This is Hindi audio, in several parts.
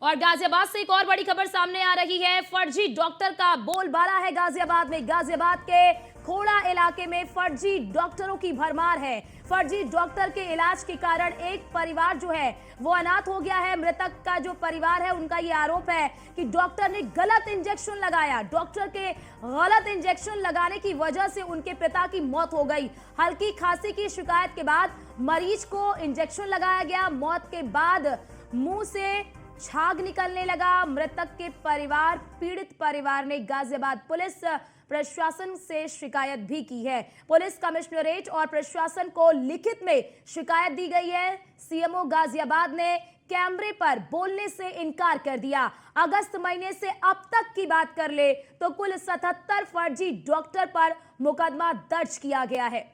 और गाजियाबाद से एक और बड़ी खबर सामने आ रही है। फर्जी डॉक्टर का बोलबाला है गाजियाबाद में। गाजियाबाद के खोड़ा इलाके में फर्जी डॉक्टरों की भरमार है। फर्जी डॉक्टर के इलाज के कारण एक परिवार जो है वो अनाथ हो गया है। मृतक का जो परिवार है उनका ये आरोप है कि डॉक्टर ने गलत इंजेक्शन लगाया। डॉक्टर के गलत इंजेक्शन लगाने की वजह से उनके पिता की मौत हो गई। हल्की खांसी की शिकायत के बाद मरीज को इंजेक्शन लगाया गया। मौत के बाद मुंह से छाग निकलने लगा। मृतक के परिवार, पीड़ित परिवार ने गाजियाबाद पुलिस प्रशासन से शिकायत भी की है। पुलिस कमिश्नरेट और प्रशासन को लिखित में शिकायत दी गई है। सीएमओ गाजियाबाद ने कैमरे पर बोलने से इनकार कर दिया। अगस्त महीने से अब तक की बात कर ले तो कुल 77 फर्जी डॉक्टर पर मुकदमा दर्ज किया गया है।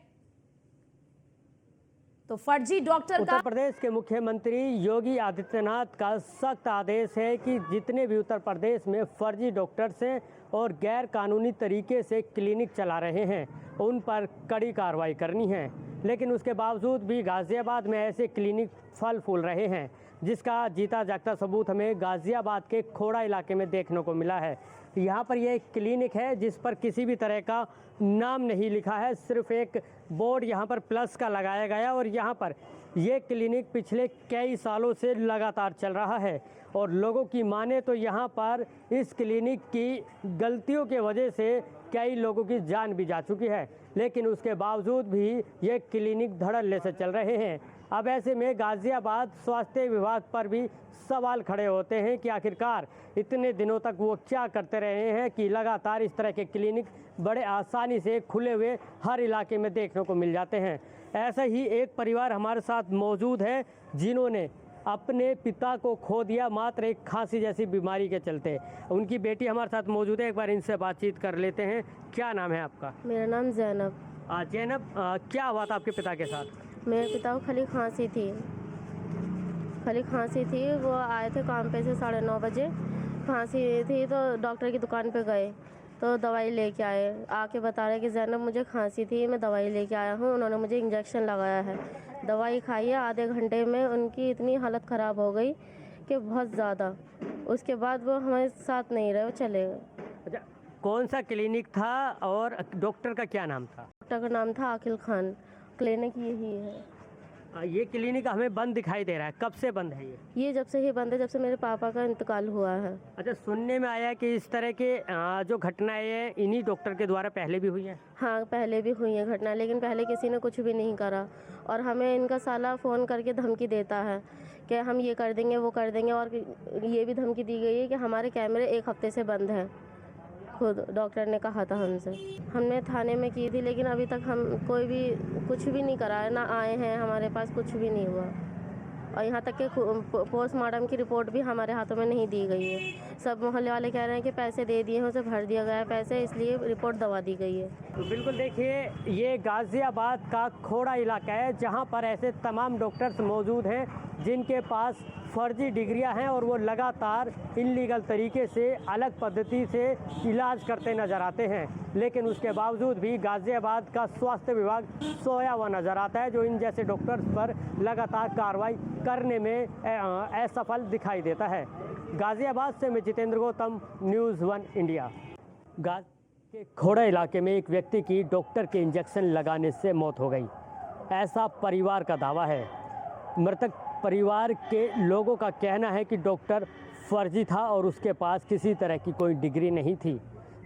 तो फर्जी डॉक्टर उत्तर प्रदेश के मुख्यमंत्री योगी आदित्यनाथ का सख्त आदेश है कि जितने भी उत्तर प्रदेश में फर्जी डॉक्टर्स हैं और गैर कानूनी तरीके से क्लिनिक चला रहे हैं उन पर कड़ी कार्रवाई करनी है। लेकिन उसके बावजूद भी गाजियाबाद में ऐसे क्लिनिक फल फूल रहे हैं, जिसका जीता जागता सबूत हमें गाजियाबाद के खोड़ा इलाके में देखने को मिला है। यहाँ पर यह एक क्लिनिक है जिस पर किसी भी तरह का नाम नहीं लिखा है, सिर्फ एक बोर्ड यहाँ पर प्लस का लगाया गया और यहाँ पर ये क्लिनिक पिछले कई सालों से लगातार चल रहा है। और लोगों की माने तो यहाँ पर इस क्लिनिक की गलतियों के वजह से कई लोगों की जान भी जा चुकी है, लेकिन उसके बावजूद भी ये क्लिनिक धड़ल्ले से चल रहे हैं। अब ऐसे में गाजियाबाद स्वास्थ्य विभाग पर भी सवाल खड़े होते हैं कि आखिरकार इतने दिनों तक वो क्या करते रहे हैं कि लगातार इस तरह के क्लिनिक बड़े आसानी से खुले हुए हर इलाके में देखने को मिल जाते हैं। ऐसा ही एक परिवार हमारे साथ मौजूद है जिन्होंने अपने पिता को खो दिया मात्र एक खांसी जैसी बीमारी के चलते। उनकी बेटी हमारे साथ मौजूद है, एक बार इनसे बातचीत कर लेते हैं। क्या नाम है आपका? मेरा नाम जैनब। जैनब, क्या हुआ था आपके पिता के साथ? मेरे पिता को खाली खांसी थी। वो आए थे काम पे से 9:30 बजे। खांसी थी तो डॉक्टर की दुकान पे गए तो दवाई लेके आए। आके बता रहे कि जैनब मुझे खांसी थी, मैं दवाई लेके आया हूँ। उन्होंने मुझे इंजेक्शन लगाया है। दवाई खाई है, आधे घंटे में उनकी इतनी हालत ख़राब हो गई कि बहुत ज़्यादा। उसके बाद वो हमारे साथ नहीं रहे, वो चले गए। अच्छा, कौन सा क्लिनिक था और डॉक्टर का क्या नाम था? डॉक्टर का नाम था आकिल खान। क्लिनिक यही है। ये क्लिनिक हमें बंद दिखाई दे रहा है, कब से बंद है ये जब से ही बंद है, जब से मेरे पापा का इंतकाल हुआ है। अच्छा, सुनने में आया कि इस तरह के जो घटनाएं हैं इन्हीं डॉक्टर के द्वारा पहले भी हुई हैं? हाँ, पहले भी हुई है घटना, लेकिन पहले किसी ने कुछ भी नहीं करा। और हमें इनका साला फ़ोन करके धमकी देता है कि हम ये कर देंगे, वो कर देंगे। और ये भी धमकी दी गई है कि हमारे कैमरे 1 हफ्ते से बंद हैं। खुद डॉक्टर ने कहा था हमसे। हमने थाने में की थी, लेकिन अभी तक हम कोई भी कुछ भी नहीं करा है, ना आए हैं हमारे पास, कुछ भी नहीं हुआ। और यहाँ तक कि पोस्टमार्टम की रिपोर्ट भी हमारे हाथों में नहीं दी गई है। सब मोहल्ले वाले कह रहे हैं कि पैसे दे दिए हैं, उसे भर दिया गया है पैसे, इसलिए रिपोर्ट दबा दी गई है। तो बिल्कुल देखिए, ये गाजियाबाद का खोड़ा इलाका है जहाँ पर ऐसे तमाम डॉक्टर्स मौजूद हैं जिनके पास फर्जी डिग्रियां हैं और वो लगातार इनलीगल तरीके से अलग पद्धति से इलाज करते नज़र आते हैं। लेकिन उसके बावजूद भी गाजियाबाद का स्वास्थ्य विभाग सोया हुआ नज़र आता है, जो इन जैसे डॉक्टर्स पर लगातार कार्रवाई करने में असफल दिखाई देता है। गाजियाबाद से मैं जितेंद्र गौतम, न्यूज़ 1 इंडिया। के खोड़ा इलाके में एक व्यक्ति की डॉक्टर के इंजेक्शन लगाने से मौत हो गई, ऐसा परिवार का दावा है। मृतक परिवार के लोगों का कहना है कि डॉक्टर फर्जी था और उसके पास किसी तरह की कोई डिग्री नहीं थी।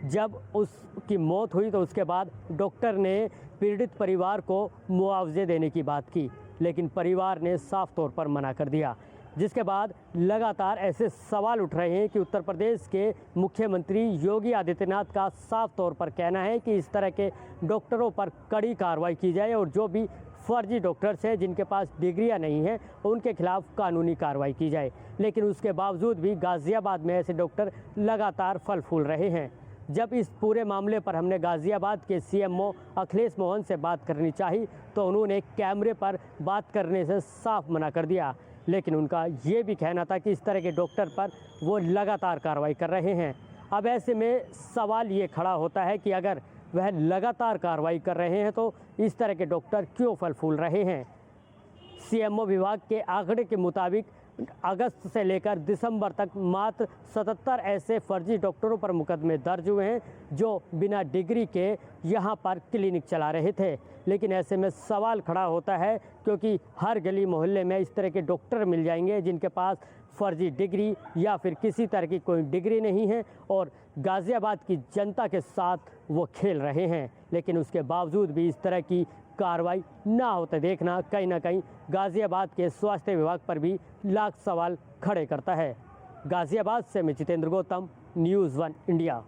जब उसकी मौत हुई तो उसके बाद डॉक्टर ने पीड़ित परिवार को मुआवजे देने की बात की, लेकिन परिवार ने साफ तौर पर मना कर दिया। जिसके बाद लगातार ऐसे सवाल उठ रहे हैं कि उत्तर प्रदेश के मुख्यमंत्री योगी आदित्यनाथ का साफ तौर पर कहना है कि इस तरह के डॉक्टरों पर कड़ी कार्रवाई की जाए और जो भी फर्जी डॉक्टर्स हैं जिनके पास डिग्रियां नहीं हैं उनके खिलाफ कानूनी कार्रवाई की जाए। लेकिन उसके बावजूद भी गाजियाबाद में ऐसे डॉक्टर लगातार फल फूल रहे हैं। जब इस पूरे मामले पर हमने गाजियाबाद के सीएमओ अखिलेश मोहन से बात करनी चाही तो उन्होंने कैमरे पर बात करने से साफ मना कर दिया। लेकिन उनका ये भी कहना था कि इस तरह के डॉक्टर पर वो लगातार कार्रवाई कर रहे हैं। अब ऐसे में सवाल ये खड़ा होता है कि अगर वह लगातार कार्रवाई कर रहे हैं तो इस तरह के डॉक्टर क्यों फल फूल रहे हैं? सीएमओ विभाग के आंकड़े के मुताबिक अगस्त से लेकर दिसंबर तक मात्र 77 ऐसे फर्जी डॉक्टरों पर मुकदमे दर्ज हुए हैं जो बिना डिग्री के यहाँ पर क्लिनिक चला रहे थे। लेकिन ऐसे में सवाल खड़ा होता है, क्योंकि हर गली मोहल्ले में इस तरह के डॉक्टर मिल जाएंगे जिनके पास फर्जी डिग्री या फिर किसी तरह की कोई डिग्री नहीं है और गाज़ियाबाद की जनता के साथ वो खेल रहे हैं। लेकिन उसके बावजूद भी इस तरह की कार्रवाई ना होते देखना कहीं ना कहीं गाज़ियाबाद के स्वास्थ्य विभाग पर भी लाख सवाल खड़े करता है। गाज़ियाबाद से मैं जितेंद्र गौतम, न्यूज़ 1 इंडिया।